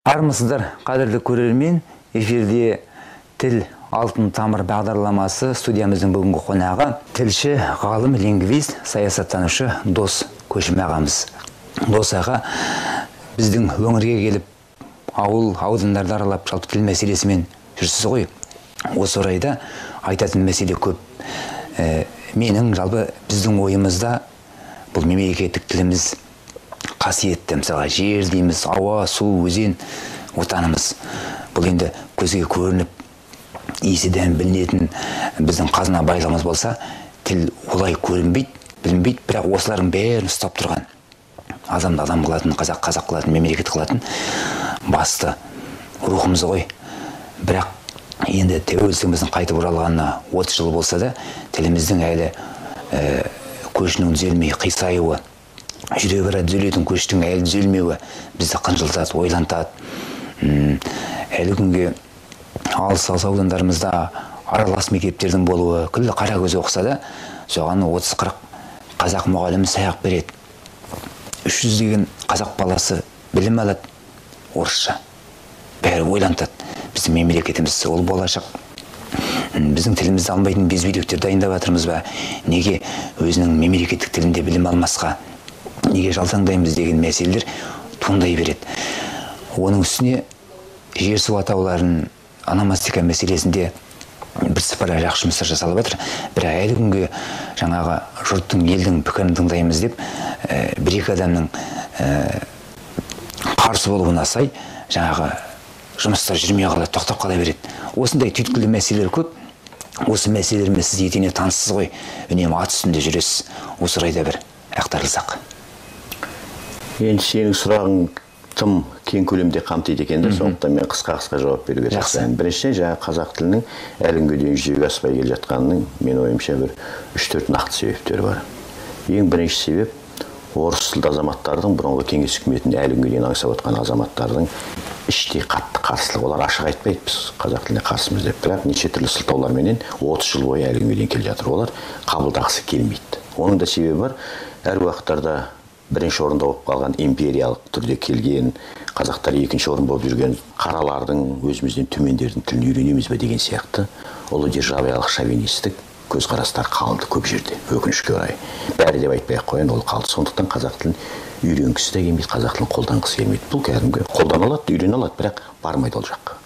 Армысыздар, қадірлі көрермен, эфирде тіл алтын тамыр бағдарламасы. Студиямыздың бүгінгі қонағы тілші, ғалым, лингвист, саясаттанушы Дос Көшім ағамыз. Дос аға біздің өңірге келіп, ауыл, аудандарды аралап, жалпы тіл мәселесімен жүрсіз ғой. Осы орайда айтатын мәселе көп. Менің жалпы біздің ойымызда бұл мемлекеттік тіліміз қасиетті, мысалға жер дейміз, ауа, су, өзен, отанымыз. Бұл енді көзге көрініп, иісіден білінетін біздің қазына байлығымыз болса, тіл олай көрінбейді, білінбейді, бірақ осылардың бәрін ұстап тұрған. Адамды адам қылатын, қазақ қылатын, мемлекет қылатын басты рухымыз ғой. Бірақ енді тәуелсіздігіміздің қайтып оралғанына 30 жыл болса да, тіліміздің әлі көшінің түзелмей, қисаюы, жүре бара түзелетін көштің әлі түзелмеуі бізді қынжылтады, ойлантады. Әлі күнге алыс аудандарымызда аралас мектептердің болуы күллі қара көз оқыса да, соған 30-40 қазақ мұғалімі саяқ береді. 300 деген қазақ баласы білім алады орысша. Бәрі ойлантады. Біздің мемлекетіміз ол болашақ. Біздің тілімізді алмайтын безбүйректер дайындап жатырмыз ба? Неге өзінің мемлекеттік тілінде білім алмасқа? Неге жалтаңдаймыз деген мәселелер туындай береді. Оның үстіне жер су атауларын ономастика мәселесінде бірсыпыра жақсы жұмыстар жасалып жатыр. Бірақ әлі күнге жаңағы жұрттың, елдің пікірін тыңдаймыз деп, бір-екі адамның қарсы болуына сай жаңағы жұмыстар жүрмей қалады, тоқтап қала береді. Осындай түйткілді мәселелер көп. Осы мәселелермен сіз етене таныссыз ғой, үнемі ат үстінде жүресіз. Осы орайда бір ақтарылсақ. Енді сенің сұрағың тым кең көлемде қамтиды екен, сондықтан мен қысқа жауап беруге тырысамын. Біріншіден, жаңа қазақ тілінің әлі күнге дейін жүзеге аспай келе жатқанының мен ойымша бір 3-4 нақты себептері бар. Ең бірінші себеп орыс тілді азаматтардың, бұрынғы кеңес үкіметінде әлі күнге дейін аңсап отқан азаматтардың іштей қатты қарсылығы. Олар ашық айтпайды, біз қазақ тіліне қарсымыз деп, бірақ неше түрлі сылтауларменен 30 жыл бойы әлі күнге дейін келе жатыр. Олар қабылдағысы келмейді. Оның да себебі бар. Әр уақыттарда бірінші орында болып қалған империялық түрде келген, қазақтар екінші орын болып жүрген қаралардың, өзімізден төмендердің тілін үйренеміз бе деген сияқты ұлы державиялық шовинистік көзқарастар қалды көп жерде, өкінішке орай. Бәрі деп айтпай-ақ қояйын, ол қалды. Сондықтан қазақ тілін үйренгісі де келмейді, қазақ тілін қолданғысы келмейді. Бұл кәдімгі қолдана алады, үйрене алады, бірақ бармайды ол жаққа.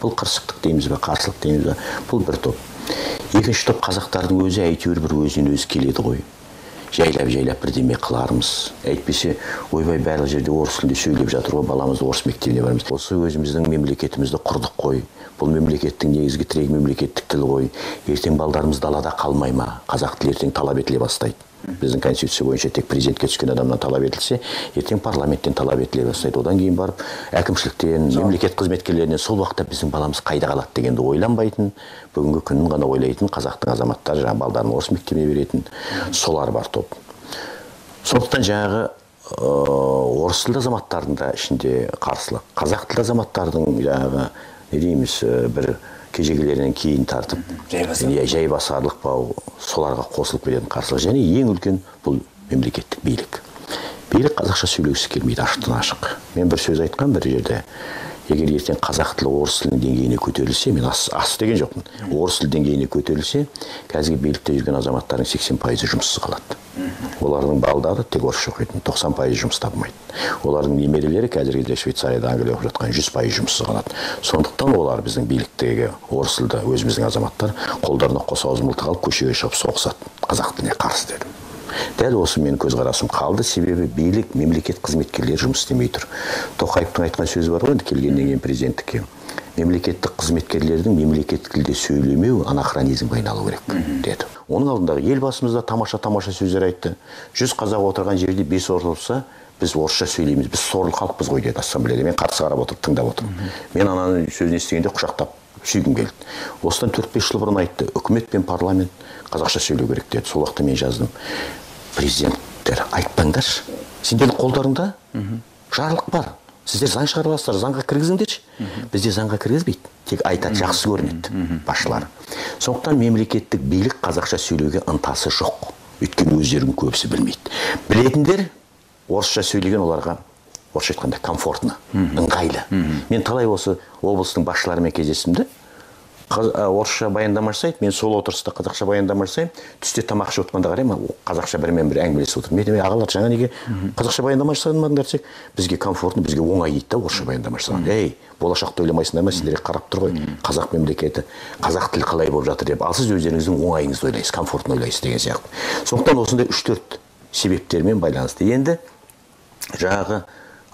Бұл қырсықтық дейміз бе, қарсылық дейміз бе, бұл бір топ. Екінші топ қазақтардың өзі әйтеуір бір өзінен өзі келеді ғой. Жайлап бірдеме қылармыз. Әйтпесе, ойбай барлық жерде орыс тілінде сөйлеп жатыр ғой, баламызды орыс мектебіне барамыз. Осы өзіміздің мемлекетімізді құрдық қой. Бұл мемлекеттің негізгі тірегі мемлекеттік тіл ғой. Ертең балдарымыз далада қалмай ма? Қазақ тілі ертең талап етіле бастайды. Біздің конституция бойынша тек президентке түскен адамнан талап етілсе, ертең парламенттен талап етіле бастайды. Одан кейін барып әкімшіліктен, мемлекет қызметкерлерінен сол уақытта біздің баламыз қайда қалады дегенді ойланбайтын, бүгінгі күнін ғана ойлайтын қазақтың азаматтары, жаңағы балдарын орыс мектебіне беретін, солар бар топ. Сондықтан жаңағы орыс тілді азаматтардың да ішінде қарсылық. Қазақ тілді азаматтардың жаңағы не дейміз, бір кежегелерінен кейін тартып, жайбасарлық бау, соларға қосылып кететін қарсылық. Және ең үлкен бұл мемлекеттік билік. Билік қазақша сөйлегісі келмейді, ашықтан ашық. Мен бір сөз айтқан бір жерде, егер ертең қазақ тілі орыс тілінің деңгейіне көтерілсе, мен ас деген жоқпын. Орыс тіл деңгейіне көтерілсе, қазіргі билікте жүрген азаматтардың 80% жұмыссыз қалады. Олардың балдары тек орысша оқитын, 90% жұмыс табылмайды. Олардың немерелері қазіргі Швейцарияда, Англия оқып жатқан 100% жұмыссыз қалады. Сондықтан олар біздің биліктегі орыс тілді өзіміздің азаматтар қолдарына қос ауыз мылтық алып көшеге шығып соғысады. Қазақ тіліне қарсы дедім. Дәл осы менің көзқарасым қалды, себебі билік, мемлекет қызметкерлері жұмыс істемей тұр. Тоқаевтың айтқан сөзі бар ғой, келгеннен кейін президенттікке. Мемлекеттік қызметкерлердің мемлекеттік тілде сөйлемеу анахронизмге айналу керек деді. Оның алдындағы елбасымыз да тамаша сөздер айтты. 100 қазақ отырған жерде 5 орыс болса, біз орысша сөйлейміз, біз сорлы халықпыз ғой деді ассамблеяда. Мен қарсы қарап отырып, тыңдап отырмын. Мен ананың сөзін естігенде құшақтап сүйгім келді. Осыдан 4-5 жыл бұрын айтты, үкімет пен парламент қазақша сөйлеу керек деді. Сол уақытта мен жаздым. Президенттер, айтпаңдаршы. Сендердің қолдарыңда жарлық бар. Сіздер заң шығарасыздар, заңға кіргізіңдерші. Бізде заңға кіргізбейді, тек айтады, жақсы көрінеді басшылары. Сондықтан мемлекеттік билік қазақша сөйлеуге ынтасы жоқ. Өйткені өздерінің көбісі білмейді. Білетіндер орысша сөйлеген оларға орысша айтқанда комфортно, ыңғайлы. Мен талай осы облыстың басшыларымен кездестім де, орысша баяндама жасайды, мен сол отырыста қазақша баяндама жасаймын, түсте тамақ ішіп отқанда қараймын, қазақша бірімен бірі әңгімелесіп отыр. Мен ағалар жаңа неге қазақша баяндама жасадыңдар десек, бізге комфортно, бізге оңай дейді да орысша баяндама жасаған. Ей, болашақты ойламайсыңдар ма, сендерге қарап тұр ғой, қазақ мемлекеті, қазақ тілі қалай болып жатыр деп, ал сіз өздеріңіздің оңайыңызды ойлайсыз, комфортно ойлайсыз деген сияқты. Сондықтан осындай 3-4 себептермен байланысты. Енді жаңағы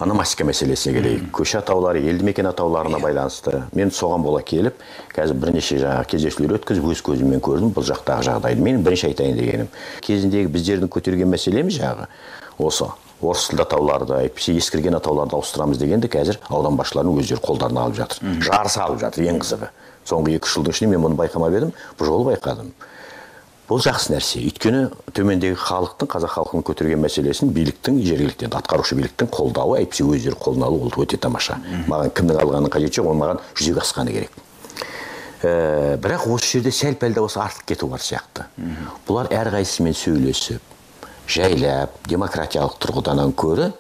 ономастика мәселесіне келейік. Көше атаулары, елді мекен атауларына байланысты. Мен соған бола келіп, қазір бірнеше жаңағы кездесулер өткізіп, өз көзіммен көрдім бұл жақтағы жағдайды. Мен бірінші айтайын дегенім, кезіндегі біздердің көтерген мәселеміз жағы осы орыс тілді атауларды, әйтпесе ескірген атауларды ауыстырамыз дегенді қазір аудан басшыларының өздері қолдарына алып жатыр. Жарыса алып жатыр, ең қызығы. Соңғы 2 жылдың ішінде мен мұны байқамап едім, бұл жолы байқадым. Бұл жақсы нәрсе. Өйткені төмендегі халықтың, қазақ халқының көтерген мәселесін биліктің, жергілікті атқарушы биліктің қолдауы, әйтпесе өздері қолына алу, ол өте тамаша. Маған кімнің алғанын қажеті жоқ, ол маған жүзеге асқаны керек. Бірақ осы жерде сәл-пәл осы артық кету бар сияқты. Бұлар әрқайсысымен сөйлесіп, жайлап, демократиялық тұрғыдан көрі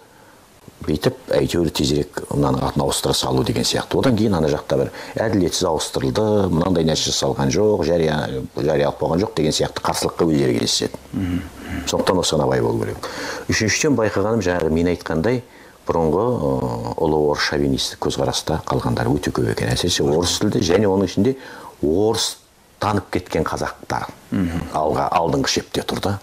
бүйтіп, әйтеуір тезірек мынаның атын ауыстыра салу деген сияқты. Одан кейін ана жақта бір әділетсіз ауыстырылды, мынандай нәрсе жасалған жоқ, жариялық болған жоқ деген сияқты қарсылыққа өздері келіседі. Сондықтан осыған абай болу керек. Үшіншіден байқағаным жаңағы мен айтқандай бұрынғы ұлы орыс шовинистік көзқараста қалғандар өте көп екен. Әсіресе орыс тілді және оның ішінде орыс танып кеткен қазақтар алдыңғы шепте тұрды.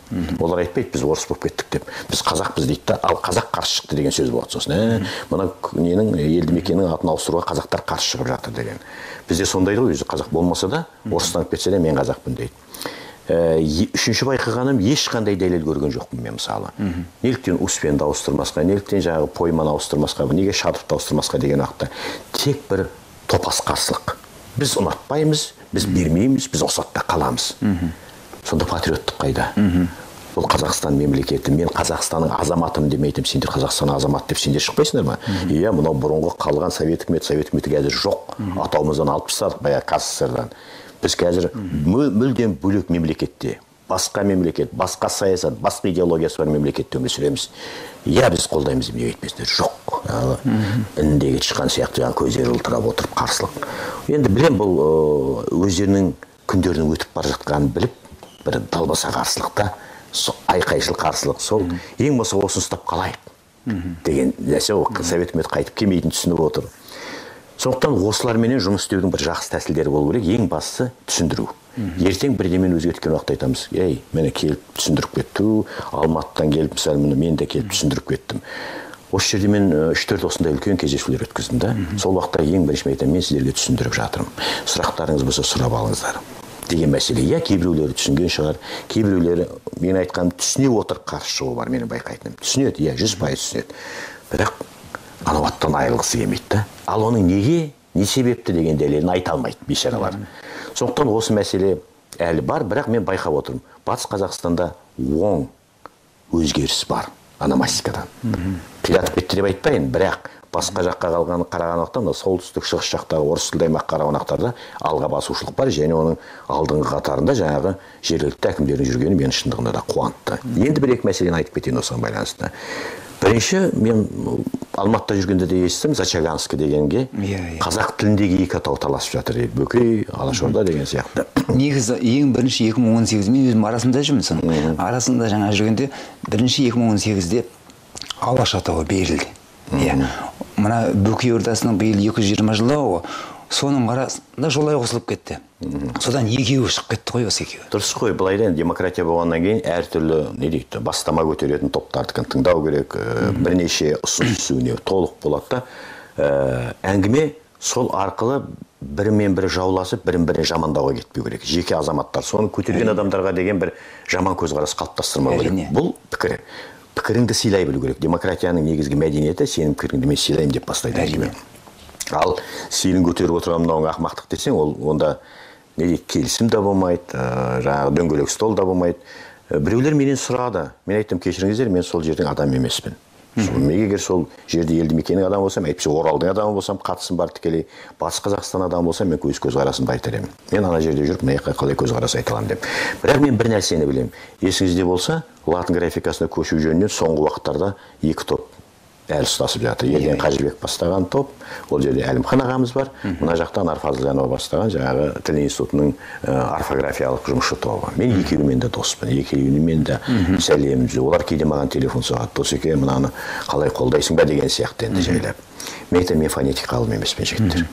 Олар айтпайды, біз орыс болып кеттік деп. Біз қазақпыз дейді да, ал қазақ қарсы шықты деген сөз болады сосын. Мына ненің елді мекеннің атын ауыстыруға қазақтар қарсы шығып жатыр деген. Бізде сондайды ғой, өзі қазақ болмаса да, орыс танып кетсе де мен қазақпын дейді. Үшінші байқағаным, ешқандай дәлел көрген жоқпын мен мысалы. Неліктен успенді ауыстырмасқа, неліктен жаңағы пойманы ауыстырмасқа, неге шадыртты ауыстырмасқа деген уақытта тек бір топас қарсылық. Біз ұнатпаймыз, біз бермейміз, біз осатта қаламыз. Сонда патриоттық қайда? Бұл Қазақстан мемлекеті, мен Қазақстанның азаматым демейтім, сендер Қазақстанның азамат деп сендер шықпайсыңдар ма? Иә, мынау бұрынғы қалған совет үкіметі қазір жоқ. Атауымыздан алып тастадық баяғы КССР-дан. Біз қазір мүлдем бөлек мемлекетте, басқа мемлекет, басқа саясат, басқа идеологиясы бар мемлекетте өмір сүреміз. Иә, біз қолдаймыз, неге айтпайсыңдар? Жоқ. Індегі шыққан сияқты көздері жылтырап отырып қарсылық. Енді білем, бұл өздерінің күндерінің өтіп бара жатқанын біліп, бір далбаса қарсылықта, айқайшыл қарсылық. Сол ең болса осын ұстап қалайық деген нәрсе, совет үкіметі қайтып келмейтінін түсініп отыр. Сондықтан осыларменен жұмыс істеудің бір жақсы тәсілдері болу керек. Ең бастысы түсіндіру. Ертең бірдемен өзгерткен уақытта айтамыз, ей, мені келіп түсіндіріп кетті, Алматыдан келіп, мысалы, мен де келіп түсіндіріп кеттім. Осы жерде мен 3-4 осындай үлкен кездесулер өткіздім да. Сол уақытта ең бірінші айтамын, мен сіздерге түсіндіріп жатырмын. Сұрақтарыңыз болса сұрап алыңыздар деген мәселе. Иә, кейбіреулері түсінген шығар, кейбіреулері мен айтқаным түсіне отыр қарсы шығу бар, менің байқайтыным. Түсінеді, иә, 100% түсінеді. Бірақ анау аттан айырылғысы келмейді да. Ал оның неге, не себепті деген дәлелін айта алмайды бейшаралар. Сондықтан осы мәселе әлі бар, бірақ мен байқап отырмын. Батыс Қазақстанда оң өзгеріс бар ономастикадан. Қиратып кетті деп айтпайын, бірақ басқа жаққа қараған уақытта, солтүстік шығыс жақтағы орыс тілді аймақ қараған уақыттарда алға басушылық бар, және оның алдыңғы қатарында жаңағы жергілікті әкімдердің жүргені мені шындығында да қуантты. Енді бір-екі мәселені айтып кетейін осыған байланысты. Бірінші, мен Алматыда жүргенде де естідім, Зачаганскі дегенге қазақ тіліндегі екі атау таласып жатыр. Бөкей, Алашорда деген сияқты. Негізі ең бірінші 2018 мен өзім арасында жүрмін. Арасында жаңа жүргенде бірінші 2018-де Алаш атауы берілді. Мына Бөкей ордасының биыл 220 жылы, соның арасында жолай қосылып кетті. Содан екеуі шығып кетті ғой, осы екеуі. Дұрыс қой, былайдан демократия болғаннан кейін әртүрлі не дейді, бастама көтеретін топтарды тыңдау керек, бірнеше ұсынысуіне толық болады да. Әңгіме сол арқылы бірімен-бірі жауласып, бірін-бірі жамандауға кетпеу керек. Жеке азаматтар, соны көтерген адамдарға деген бір жаман көзқарас қалыптастырмау керек. Бұл пікір. Пікіріңді сыйлай білу керек. Демократияның негізгі мәдениеті сенің пікіріңді мен сыйлаймын деп бастайды әңгіме. Ал сенің көтеріп отырған мынауың ақымақтық десең, онда не дейді, келісім де болмайды, жаңағы дөңгелек стол да болмайды. Біреулер менен сұрады. Мен айттым, кешіріңіздер, мен сол жердің адам емеспін. Егер сол жерде елді мекеннің адамы болсам, әйтпесе Оралдың адамы болсам, қатысым бар тікелей, Батыс Қазақстан адамы болсам, мен көзқарасымды айтар едім. Мен ана жерде жүріп, мына жаққа қалай көзқарас айта аламын деп. Бірақ мен бір нәрсені білемін. Есіңізде болса, латын графикасына көшу жөнінен соңғы уақыттарда екі топ әлі ұстасып жатыр. Ерден Қажыбек бастаған топ, ол жерде Әлімхан ағамыз бар, мына жақта Анар Фазылжанова бастаған жаңағы тіл институтының орфографиялық жұмысшы тобы. Мен екеуімен де доспын, екеуімен де сәлеміміз. Олар кейде маған телефон соғады, Досеке, мынаны қалай қолдайсың ба деген сияқты енді жайлап. Мен айтамын, мен фонетика ғалым емеспін, жігіттер.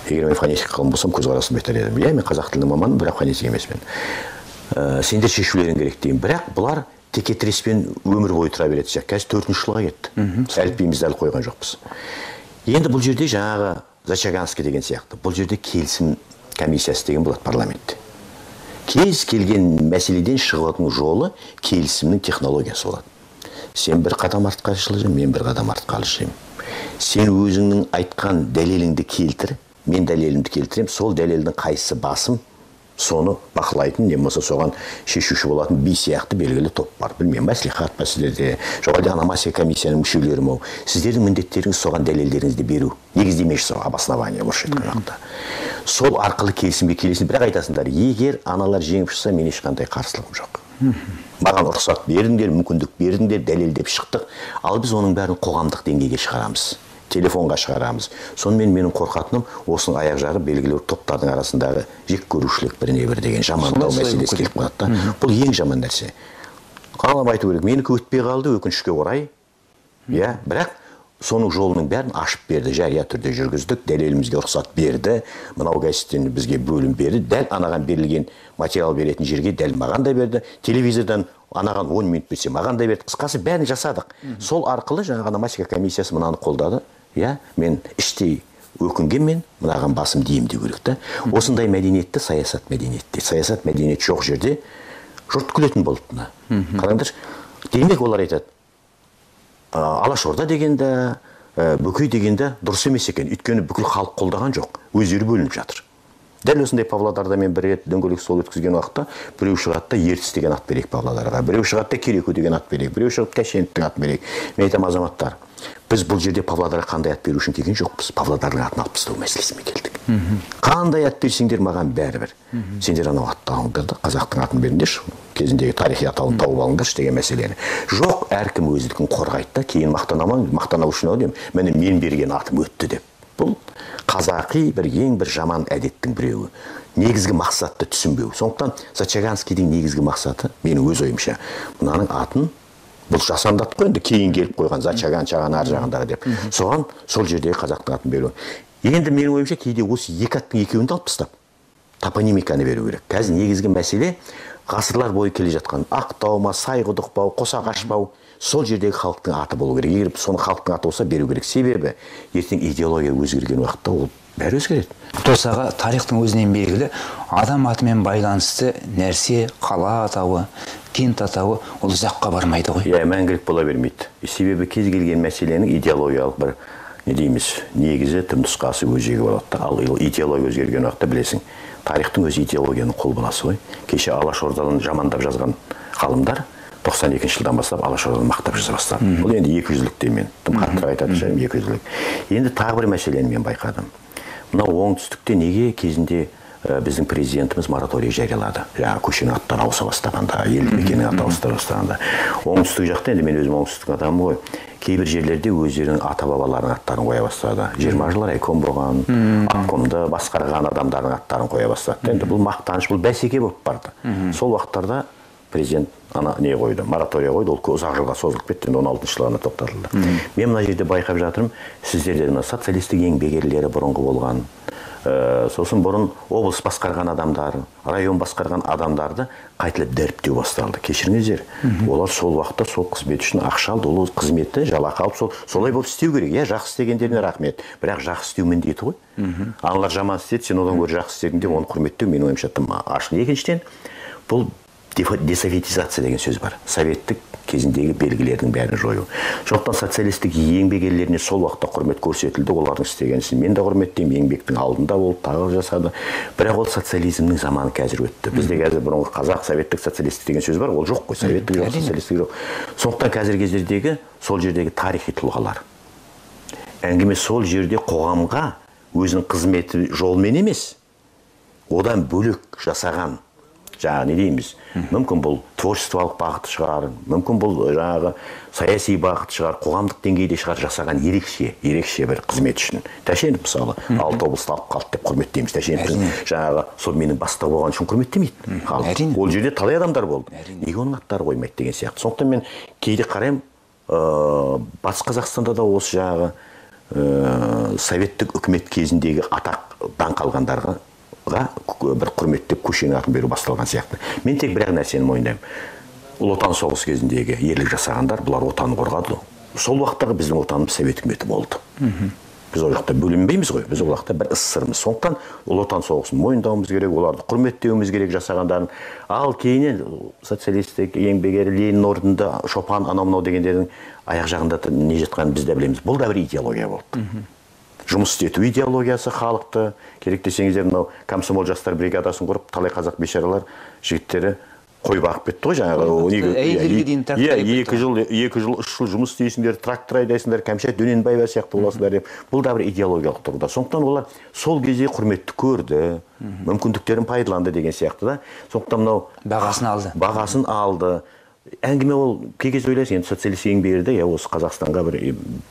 Егер мен фонетика ғалым болсам, көзқарасымды айтар едім. Иә, мен қазақ тілінің маманы, бірақ фонетика емеспін. Сендер шешулерің керек деймін. Бірақ бұлар текетіреспен өмір бойы тұра береді сияқты. Қазір 4-ші жылға кетті. Әліпбиімізді әлі қойған жоқпыз. Енді бұл жерде жаңағы Зачаганский деген сияқты. Бұл жерде келісім комиссиясы деген болады парламентте. Кез келген мәселеден шығатын жолы келісімнің технологиясы болады. Сен бір қадам артқа жылжы, мен бір қадам артқа жылжимын. Сен өзіңнің айтқан дәлеліңді келтір, мен дәлелімді келтірем, сол дәлелдің қайсысы басым, соны бақылайтын, не болмаса соған шешуші болатын би сияқты белгілі топ бар. Білмеймін, мәслихат па сіздерде, жоғалды аномасия комиссияның мүшелері ме, сіздердің міндеттеріңіз соған дәлелдеріңізді беру. Негіздемеші соға, обоснование орысша айтқан жақта. Сол арқылы келісімге келесін, бірақ айтасыңдар, егер аналар жеңіп шықса, мен ешқандай қарсылығым жоқ. Маған рұқсат беріңдер, мүмкіндік беріңдер, дәлелдеп шықтық. Ал біз оның бәрін қоғамдық деңгейге шығарамыз. Телефонға шығарамыз. Сонымен менің қорқатыным осының аяқ жағы белгілі топтардың арасындағы жек көрушілік біріне бір деген жамандау мәселесі келіп қалады. Бұл ең жаман нәрсе. Қалам айту керек, менікі өтпей қалды, өкінішке орай. Иә, бірақ соның жолының бәрін ашып берді, жария түрде жүргіздік, дәлелімізге рұқсат берді, мынау газеттен бізге бөлім берді, дәл анаған берілген материал беретін жерге дәл маған да берді, телевизордан анаған 10 минут берсе маған да берді. Қысқасы бәрін жасадық. Сол арқылы жаңағы аномасия комиссиясы мынаны қолдады. Я, мен іштей өкінгенмен, мынаған басым дейім де керек та. Осындай мәдениетті саясат мәдениетте. Саясат мәдениет жоқ жерде жұрт күлетін болып мына. Қараңдар, демек олар айтады, Алашорда дегенде, Бөкей дегенде дұрыс емес екен. Өйткені бүкіл халық қолдаған жоқ, өздері бөлініп жатыр. Дәл осындай Павлодарда мен бір рет дөңгелек стол өткізген уақытта біреу шығады да Ертіс деген ат берейік Павлодарға, біреу шығады да Кереку деген ат берейік, біреу шығады Ташкенттің атын берейік. Мен айтамын, азаматтар, біз бұл жерде Павлодарға қандай ат беру үшін келген жоқпыз. Павлодардың атын алып тастау мәселесімен келдік. Қандай ат берсеңдер маған бәрібір. Сендер анау атты алыңдар да қазақтың атын беріңдерші, кезіндегі тарихи атауын тауып алыңдаршы деген мәселені. Жоқ, әркім өздікін қорғайды да, кейін мақтанау үшін ау деймін, міне мен берген атым өтті деп. Бұл қазақи бір ең бір жаман әдеттің біреуі. Негізгі мақсатты түсінбеу. Сондықтан Зачаганскийдің негізгі мақсаты, менің өз ойымша, мынаның атын бұл жасандатып қойды, кейін келіп қойған Зачаган чаған ар жағындағы деп. Соған сол жердегі қазақтың атын беру. Енді менің ойымша кейде осы екі аттың екеуін де алып тастап, топонимиканы беру керек. Қазір негізгі мәселе ғасырлар бойы келе жатқан Ақтау ма, Сайқұдық бау, Қосағаш бау, сол жердегі халықтың аты болу керек. Егер соны халықтың аты болса беру керек. Себебі ертең идеология өзгерген уақытта ол бәрі өзгереді. Тосаға тарихтың өзінен белгілі адам атымен байланысты нәрсе, қала атауы, кент атауы ол ұзаққа бармайды ғой. Иә, мәңгілік бола бермейді. Себебі кез келген мәселенің идеологиялық бір не дейміз, негізі түпнұсқасы өзегі болады. Ал идеология өзгерген уақытта білесің, тарихтың өзі идеологияның қолбаласы ғой. Кеше Алашордадан жамандап жазған ғалымдар 92 жылдан бастап Алашорданы мақтап жаза бастады. Бұл енді 200-лікте мен тым қаттырақ айтатын шығармын, 200-лік. Енді тағы бір мәселені мен байқадым. Мынау оңтүстікте неге кезінде біздің президентіміз мораторий жариялады. Жаңағы көшенің аттары ауыса бастағанда, елді мекеннің аты ауыса бастағанда. Оңтүстік жақта, енді мен өзім оңтүстік адамым ғой. Кейбір жерлерде өздерінің ата-бабаларының аттарын қоя бастады. 20 жыл райком болған, аткомды басқарған адамдардың аттарын қоя бастады. Енді бұл мақтаныш, бұл бәсеке болып барды. Сол уақыттарда президент не қойды, моратория қойды, ол ұзақ жылға созылып кетті, 16 жылғана тоқтатылды. Мен мына жерде байқап жатырмын, сіздерде социалистік еңбек ерлері бұрынғы болған, сосын бұрын облыс басқарған адамдар, район басқарған адамдарды қайталап дәріптеу басталды. Кешіріңіздер, олар сол уақытта сол қызмет үшін ақша алды, ол қызметті жалақы алып солай болып істеу керек. Иә, жақсы істегендеріне рахмет, бірақ жақсы істеу міндеті ғой. Аналар жаман істеді, сен одан гөрі жақсы істедің деп оны құрметтеу менің ойымша тым ашық. Екіншіден, бұл десоветизация деген сөз бар. Советтік кезіндегі белгілердің бәрін жою. Жоқтан социалистік еңбек ерлеріне сол уақытта құрмет көрсетілді, олардың істеген ісін мен де құрметтеймін, еңбектің алдында болып тағы жасады. Бірақ ол социализмнің заманы қазір өтті. Бізде қазір бұрынғы қазақ советтік социалистік деген сөз бар, ол жоқ қой, советтік жоқ, социалистік жоқ. Сондықтан қазіргі кездердегі сол жердегі тарихи тұлғалар. Әңгіме сол жерде қоғамға өзінің қызметі жолмен емес, одан бөлек жасаған жаңағы не дейміз, мүмкін бұл творчестволық бағыты шығар, мүмкін бұл жаңағы саяси бағыты шығар, қоғамдық деңгейде шығар жасаған ерекше бір қызмет үшін. Тәшенов мысалы 6 облыста алып қалды деп құрметтейміз. Тәшенов жаңағы сол менің бастығы болған үшін құрметтемейді халық. Ол жерде талай адамдар болды. Неге оның аттары қоймайды деген сияқты. Сондықтан мен кейде қараймын, Батыс Қазақстанда да осы жаңағы советтік үкімет кезіндегі атақ даңқ алғандарға бір құрметтеп көшенің атын беру басталған сияқты. Мен тек бір нәрсені мойындаймын. Ұлы отан соғысы кезіндегі ерлік жасағандар, бұлар отанын қорғады. Сол уақыттағы біздің отанымыз совет үкіметі болды. Біз ол жақта бөлінбейміз ғой, біз ол жақта бір СССРмыз. Сондықтан ұлы отан соғысын мойындауымыз керек, оларды құрметтеуіміз керек жасағандарын. Ал кейіннен социалистік еңбек ері Ленин ордында Шопан анау-мынау дегендердің аяқ жағында не жатқанын біз де білеміз. Бұл да бір идеология болды. Жұмыс істету идеологиясы халықты, керек десеңіздер, мынау комсомол жастар бригадасын құрып, талай қазақ бейшаралар жігіттері қой бағып кетті ғой жаңағы. 2 жыл, 3 жыл жұмыс істейсіңдер, трактор айдайсыңдар, Кәмшат Дөненбаева сияқты боласыңдар деп. Бұл да бір идеологиялық тұрғыда. Сондықтан олар сол кезде құрметті көрді, мүмкіндіктерін пайдаланды деген сияқты да. Сондықтан мынау бағасын алды. Әңгіме ол кей-кез ойлайсың, енді социалист еңбегі, осы Қазақстанға бір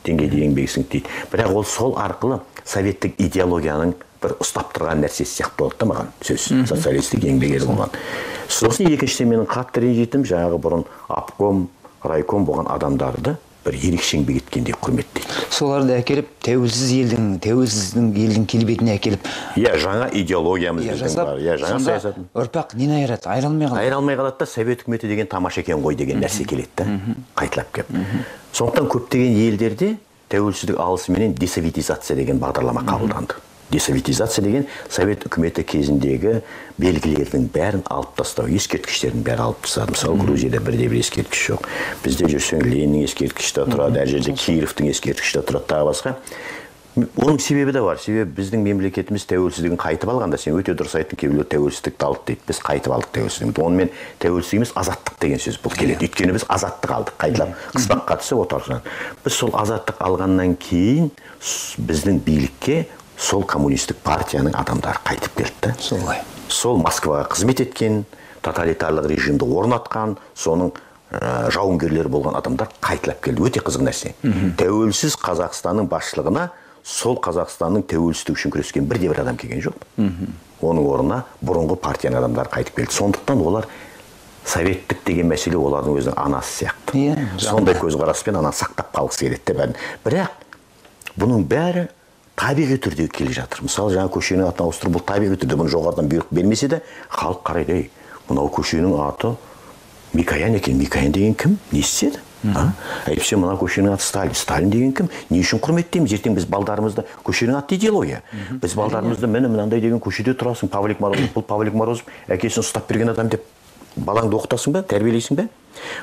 деңгейде еңбексің дейді. Бірақ ол сол арқылы советтік идеологияның бір ұстап тұрған нәрсесі сияқты болды да маған сөз. Социалистік еңбек ері болған. Сосын екіншіден менің қатты ренжитінім жаңағы бұрын обком, райком болған адамдарды бір ерекше еңбек еткендей құрметтейді. Соларды әкеліп тәуелсіз елдің келбетіне әкеліп. Жаңа идеологиямыз біздің бар. Жаңа саясат. Ұрпақ нені айырады? Айырылмай қалады. Айырылмай қалады да, совет үкіметі деген тамаша екен ғой деген нәрсе келеді да. Қайталап келіп. Сондықтан көптеген елдерде тәуелсіздік алысыменен десоветизация деген бағдарлама қабылданды. Десоветизация деген совет үкіметі кезіндегі белгілердің бәрін алып тастау, ескерткіштердің бәрін алып тастады. Мысалы, Грузияда бірде-бір ескерткіш жоқ. Бізде жүрсең Лениннің ескерткіші де тұрады, әр жерде Кировтың ескерткіші де тұрады, тағы басқа. Оның себебі де бар. Себебі біздің мемлекетіміз тәуелсіздігін қайтып алғанда, сен өте дұрыс айттың, кейбіреулер тәуелсіздікті алды дейді. Біз қайтып алдық тәуелсіздігімізді. Онымен тәуелсіздік емес, азаттық деген сөз бұл келеді. Өйткені біз азаттық алдық, қайталап қыспаққа түсіп отырған. Біз сол азаттық алғаннан кейін біздің билікке сол коммунистік партияның адамдары қайтып келді. Солай. Сол Москваға қызмет еткен, тоталитарлық режимді орнатқан, соның жауынгерлері болған адамдар қайталап келді. Өте қызық нәрсе. Тәуелсіз Қазақстанның басшылығына сол Қазақстанның тәуелсіздігі үшін күрескен бірде-бір адам келген жоқ. Оның орнына бұрынғы партияның адамдары қайтып келді. Сондықтан олар советтік деген мәселе олардың өзінің анасы сияқты. Сондай көзқараспен ана сақтап қалғысы келеді. Бірақ бұның бәрі табиғи түрде келе жатыр. Мысалы, жаңа көшенің атын ауыстыру, бұл табиғи түрде. Бұны жоғарыдан бұйрық бермесе де, халық қарайды, мынау көшенің аты Микоян екен. Микоян деген кім? Не істеді? Әйтпесе мына көшенің аты Сталин. Сталин деген кім? Не үшін құрметтейміз? Ертең біз балдарымызды, көшенің аты идеология. Біз балдарымызды мынандай деген көшеде тұрасың, Павлик Морозов, бұл Павлик Морозов әкесін ұстап берген адам деп балаңды оқытасың ба, тәрбиелейсің ба?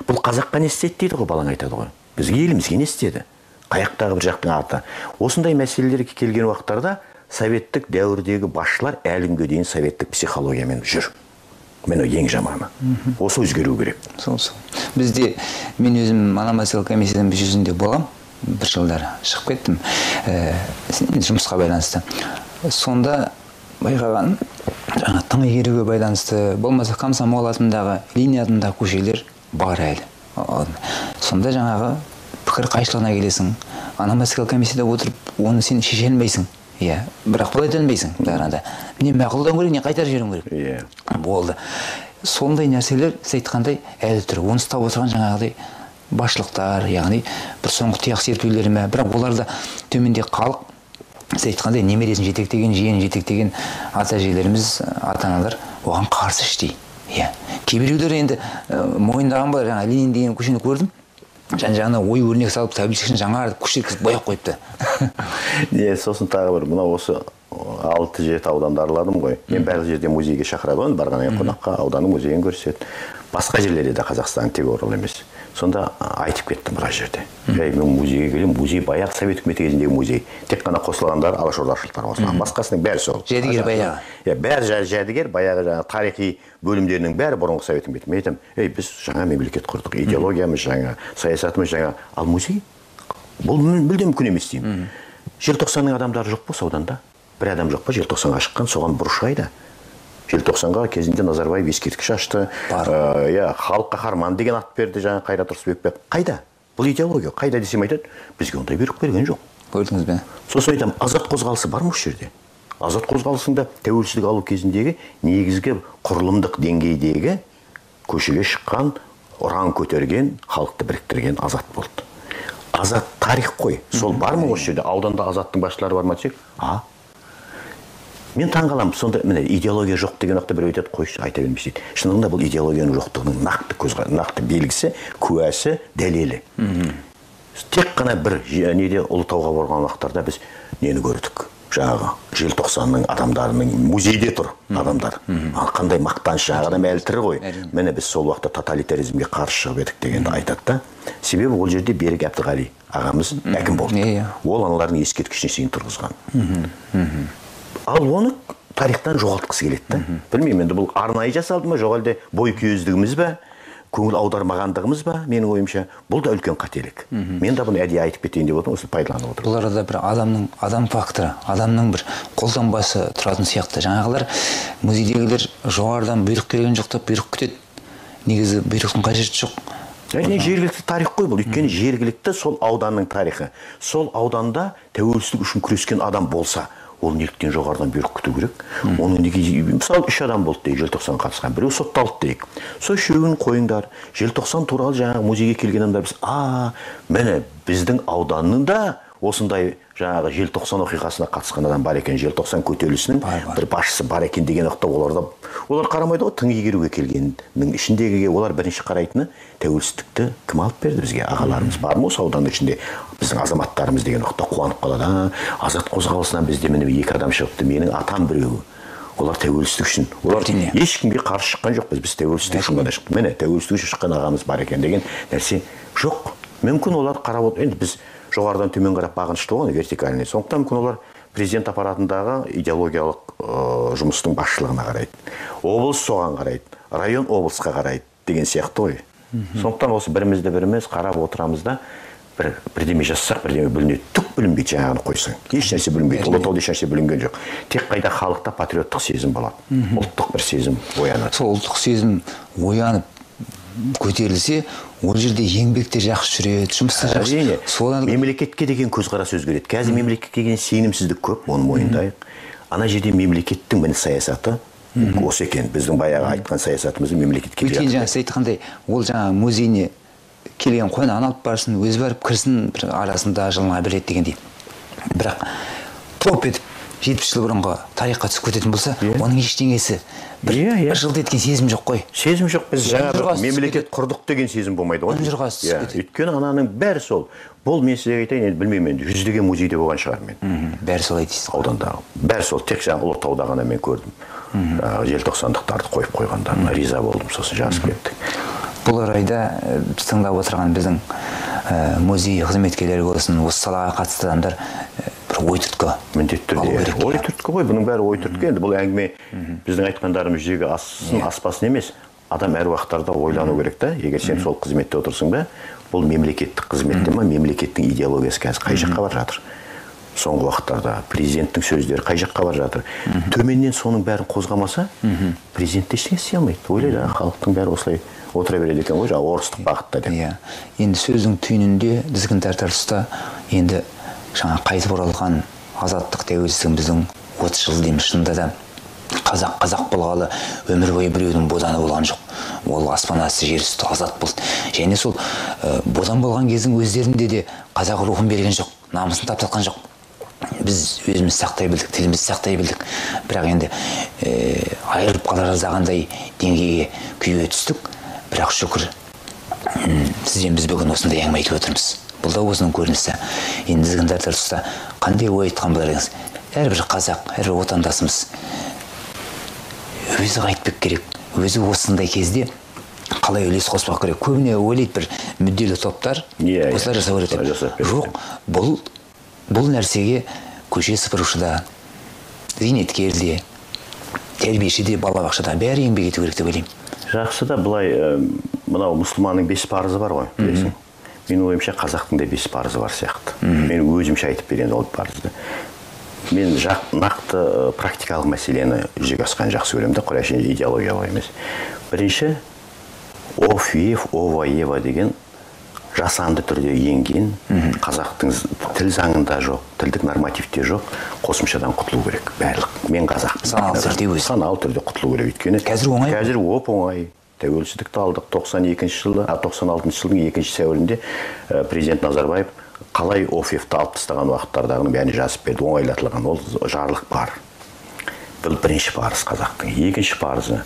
Бұл қазаққа не істеді дейді ғой, балаң айтады ғой. Бізге елімізге не істеді? Қаяқтағы бір жақтың аты. Осындай мәселелер келген уақыттарда советтік дәуірдегі басшылар әлі күнге дейін советтік психологиямен жүр. Мен ең жаманы. Осы өзгеру керек. Бізде мен өзім Мономасел комиссиядан жүзінде болам. Бір жылдар шығып кеттім. Жұмысқа байланысты. Сонда байқаған тың игеруге байланысты болмаса Комсомол атындағы, Ленин атындағы көшелер бар әлі. Сонда жаңағы пікір қайшылығына келесің. Мономасел комиссияда отырып, оны сен шеше алмайсың. Бірақ бұл айта алмайсың. Не мақұлдау керек, не қайтар жерім керек. Болды. Сондай нәрселер, сіз айтқандай, әлі тұр. Оны ұстап отырған жаңағыдай басшылықтар, яғни бір соңғы тұяқ серпулері ме, бірақ оларда төменде халық, сіз айтқандай, немересін жетектеген, жиенін жетектеген ата-әжелеріміз, ата-аналар оған қарсы іштей. Кейбіреулер енді мойындаған бар, жаңа Ленин деген көшені көрдім. Жан-жағына ой өрнек салып, тәуелсіздіктің жаңа көшеткізіп бояп қойыпты. Сосын тағы бір, мына осы 6-7 ауданды араладым ғой. Мен барлық жерде музейге шақырады, барған қонаққа ауданның музейін көрсетеді. Басқа жерлерде де Қазақстан тек Орал емес. Сонда айтып кеттім бір жерде. Мен музейге келем, музей баяғы совет үкіметі кезіндегі музей. Тек қана қосылғандар алашордашылықтар осылған. Басқасының бәрі сол. Жәдігер баяғы. Бәрі жәдігер, баяғы тарихи бөлімдерінің бәрі бұрынғы совет үкіметі. Мен айтам, біз жаңа мемлекет құрдық, идеологиямыз жаңа, саясатымыз жаңа. Ал музей бұл мүлде мүмкін емес деймін. Желтоқсанның адамдары жоқ па ауданда? Бір адам жоқ па желтоқсанға шыққан, соған бұрыш қайда? желтоқсанға кезінде Назарбаев ескерткіш ашты. Халық қаһарманы деген ат берді жаңа Қайрат Рысбеков. Қайда? Бұл идеология. Қайда десем айтады, бізге ондай бұйрық берген жоқ. Көрдіңіз бе? Сосын айтамын, азат қозғалысы бар ма осы жерде? Азат қозғалысында тәуелсіздік алу кезіндегі негізгі құрылымдық деңгейдегі көшеге шыққан, ұран көтерген, халықты біріктірген азат болды. Азат тарих қой. Сол бар ма осы жерде? Ауданда азаттың басшылары бар ма десек? Мен таңғаламын, сонда міне идеология жоқ деген уақытта біреу айтады, қойшы айта бермейсіз дейді. Шынында бұл идеологияның жоқтығының нақты белгісі, куәсі, дәлелі. Тек қана бір неде Ұлытауға барған уақыттарда біз нені көрдік? Жаңағы желтоқсанның адамдарының музейде тұр адамдар. Қандай мақтаныш, жаңағы адам әлі тірі ғой. Міне біз сол уақытта тоталитаризмге қарсы шығып едік дегенді айтады да. Себебі ол жерде Берік Әбдіғали ағамыз әкім болды. Ол аналардың ескерткішіне шейін тұрғызған. Ал оны тарихтан жоғалтқысы келеді. Білмеймін, енді бұл арнайы жасалды ма, жоқ әлде бойкүйездігіміз бе, көңіл аудармағандығымыз ба, менің ойымша, бұл да үлкен қателік. Мен де бұны әдейі айтып кетейін деп отырмын, осы пайдаланып отырмын. Бұл арада бір адам факторы, адамның бір қолтаңбасы тұратын сияқты. Жаңағылар музейдегілер жоғарыдан бұйрық келген жоқ деп бұйрық күтеді. Негізі бұйрықтың қажеті жоқ. Жергілікті тарих қой бұл. Өйткені жергілікті сол ауданның тарихы. Сол ауданда тәуелсіздік үшін күрескен адам болса, ол неліктен жоғарыдан бұйрық күту керек. Оның неге, мысалы 3 адам болды дейік, желтоқсан қатысқан, біреу сотталды дейік. Сол үшеуін қойыңдар. Желтоқсан туралы жаңағы музейге келген адамдар біз, міне біздің ауданында осындай жаңағы желтоқсан оқиғасына қатысқан адам бар екен, желтоқсан көтерілісінің бір басшысы бар екен деген уақытта олар қарамайды ғой, тың игеруге келгеннің ішіндегіге олар бірінші қарайтыны тәуелсіздікті кім алып берді бізге? Ағаларымыз бар ма осы ауданның ішінде? Біздің азаматтарымыз деген уақытта қуанып қалады. Азат қозғалысынан бізде міне 2 адам шығыпты, менің атам біреуі. Олар тәуелсіздік үшін. Олар ешкімге қарсы шыққан жоқпыз. Біз тәуелсіздік үшін ғана шықтық. Міне тәуелсіздік үшін шыққан ағамыз бар екен деген нәрсе жоқ. Мүмкін олар қарап отыр. Енді біз жоғарыдан төмен қарап бағынышты ғой, вертикальный. Сондықтан мүмкін олар президент аппаратындағы идеологиялық жұмыстың басшылығына қарайды. Облыс соған қарайды, район облысқа қарайды деген сияқты ғой. Сондықтан осы бірімізді біріміз қарап отырамыз да, бірдеме жазсақ, бірдеме бүлінеді. Түк бүлінбейді, жаңағыны қойсаң. Еш нәрсе бүлінбейді. Ұлытауда еш нәрсе бүлінген жоқ. Тек қайда халықта патриоттық сезім болады. Ұлттық бір сезім оянады. Сол ұлттық сезім оянып көтерілсе, ол жерде еңбекте жақсы жүреді, жұмыста жақсы. Мемлекетке деген көзқарас өзгереді. Қазір мемлекетке деген сенімсіздік көп, оны мойындайық. Ана жерде мемлекеттің міне саясаты осы екен. Біздің баяғы айтқан саясатымызды мемлекетке өйткені жаңа сіз айтқандай, ол жаңа музейіне келген қойнан алып барсын, өзі барып кірсін, арасында жылына бір рет дегендей. Бірақ топ етіп 70 жыл бұрынғы тарихқа түсіп кететін болса, оның ештеңесі бір жылды еткен сезім жоқ қой. Сезім жоқ. Біз жаңа мемлекет құрдық деген сезім болмайды ғой. Өйткені ананың бәрі сол. Бұл мен сізге айтайын, енді білмеймін, енді 100-деген музейде болған шығар мен. Бәрі сол айтасыз. Аудандағы. Бәрі сол. Тек жаңа Ұлытауда ғана мен көрдім. Желтоқсандықтарды қойып қойғандарына риза болдым, сосын жазып кеттік. Бұл орайда біз тыңдап отырған біздің музей қызметкерлері болсын, осы салаға қатысты адамдар бір ой түрткі. Міндетті түрде. Ой түрткі ғой, бұның бәрі ой түрткі. Енді бұл әңгіме біздің айтқандарымыз жүзеге ассын, аспасын емес. Адам әр уақыттарда ойлану керек та. Егер сен сол қызметте отырсың ба, бұл мемлекеттік қызметте ма, мемлекеттің идеологиясы қазір қай жаққа бар жатыр? Соңғы уақыттарда президенттің сөздері қай жаққа бар жатыр? Төменнен соның бәрін қозғамаса, президент ештеңе істей алмайды. Ойлайды, халықтың бәрі осылай отыра береді екен ғой, жаңа орыстық бағытта деп. Енді сөздің түйінінде дізгін тартар тұста енді жаңа қайтып оралған азаттық тәуелсіздігіміздің 30 жыл дейміз. Шынында да қазақ болғалы өмір бойы біреудің боданы болған жоқ. Ол аспан асты жер үсті азат болды. Және сол бодан болған кездің өздерінде де қазақ рухын берген жоқ, намысын таптатқан жоқ. Біз өзіміз сақтай білдік, тілімізді сақтай білдік. Бірақ енді айырып қала жаздағандай деңгейге күйге түстік. Бірақ шүкір, сізден біз бүгін осындай әңгіме айтып отырмыз. Бұл да осының көрінісі. Енді дізгін тартар тұста қандай ой айтқан болар едіңіз? Әрбір қазақ, әрбір отандасымыз өзі қайтпек керек. Өзі осындай кезде қалай үлес қоспақ керек. Көбіне ойлайды бір мүдделі топтар осылай жасау керек. Жоқ, бұл нәрсеге көше сыпырушыда, зейнеткерде, тәрбиешіде, балабақшада бәрі еңбек ету керек деп ойлаймын. Жақсы да, былай мынау мұсылманның 5 парызы бар ғой, білесің. Менің ойымша қазақтың да 5 парызы бар сияқты. Мен өзімше айтып берген ол парызды. мен нақты практикалық мәселені жүзеге асқан жақсы көремін да, құрайшы идеологиялық емес. Бірінші, ОФ, ОВА, ЕВА деген жасанды түрде енген, қазақтың тіл заңында жоқ, тілдік нормативте жоқ, қосымшадан құтылу керек барлық. Мен қазақпын. Саналы түрде құтылу керек. Өйткені қазір оңай. Қазір оңай. Тәуелсіздікті алдық 96 жылдың 2 сәуірінде президент Назарбаев қалай ОФ-ті алып тастаған уақыттардағының бәрін жазып берді, оңайлатылған. Ол жарлық бар. Бұл бірінші парыз қазақтың. Екінші парызы,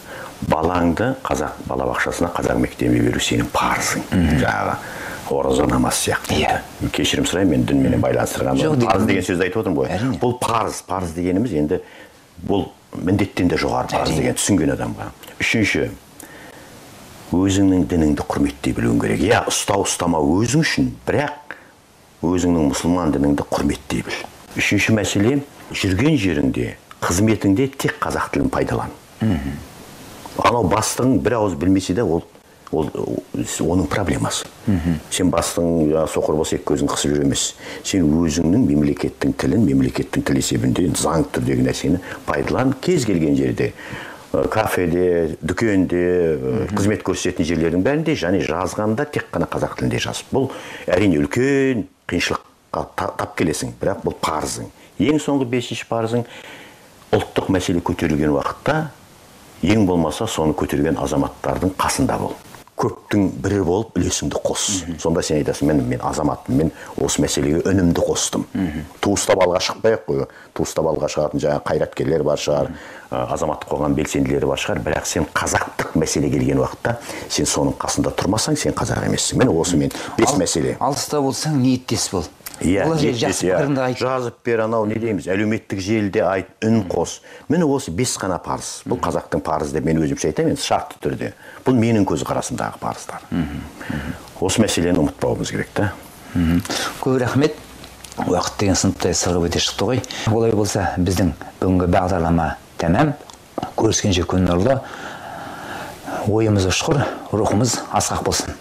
балаңды қазақ балабақшасына, қазақ мектебіне беру сенің парызың. Жаңағы ораза намаз сияқты. Кешірім сұраймын, мен дінменен байланыстырған. Парыз деген сөзді айтып отырмын ғой. Бұл парыз дегеніміз енді бұл міндеттен де жоғары парыз деген түсінген адамға. Үшінші, өзіңнің дініңді құрметтей білуің керек. Я ұстама өзің үшін, бірақ өзіңнің мұсылман дініңді құрметтей біл. Үшінші мәселе, жүрген жеріңде, қызметіңде тек қазақ тілін пайдалан. Анау бастығың бір ауыз білмесе де оның проблемасы. Сен бастығың соқыр болса екі көзің қысып жүр емес. Сен өзіңнің мемлекеттің тілін, мемлекеттің тіл есебінде заң түрдегі нәрсені пайдалан, кез келген жерде. Кафеде, дүкенде, қызмет көрсететін жерлердің бәрінде, және жазғанда тек қана қазақ тілінде жаз. Бұл әрине үлкен қиыншылыққа тап келесің, бірақ бұл парызың. Ең соңғы 5-ші парызың, ұлттық мәселе көтерілген уақытта, ең болмаса соны көтерген азаматтардың қасында бол. Көптің бірі болып үлесіңді қос. Сонда сен айтасың, мен азаматпын, мен осы мәселеге үнімді қостым. Туыстап алға шықпай-ақ қой. Туыстап алға шығатын жаңа қайраткерлер бар шығар, азаматтық қоғам белсенділері бар шығар, бірақ сен қазақтық мәселе келген уақытта сен соның қасында тұрмасаң, сен қазақ емессің. Міне осы мен 5 мәселе. Алыста болсаң, ниеттес бол. Жазып бер, анау не дейміз, әлеуметтік желіде айт, үн қос. Міне осы 5 қана парыз. Бұл қазақтың парызы деп мен өзімше айтамын, шартты түрде. Бұл менің көзқарасымдағы парыздар. Осы мәселені ұмытпауымыз керек та. Көп рахмет. Уақыт деген сыныптай сырғып өте шықты ғой. Олай болса, біздің бүгінгі бағдарлама тәмам. Көріскенше күн нұрлы. Ойымыз ұшқыр, рухымыз асқақ болсын.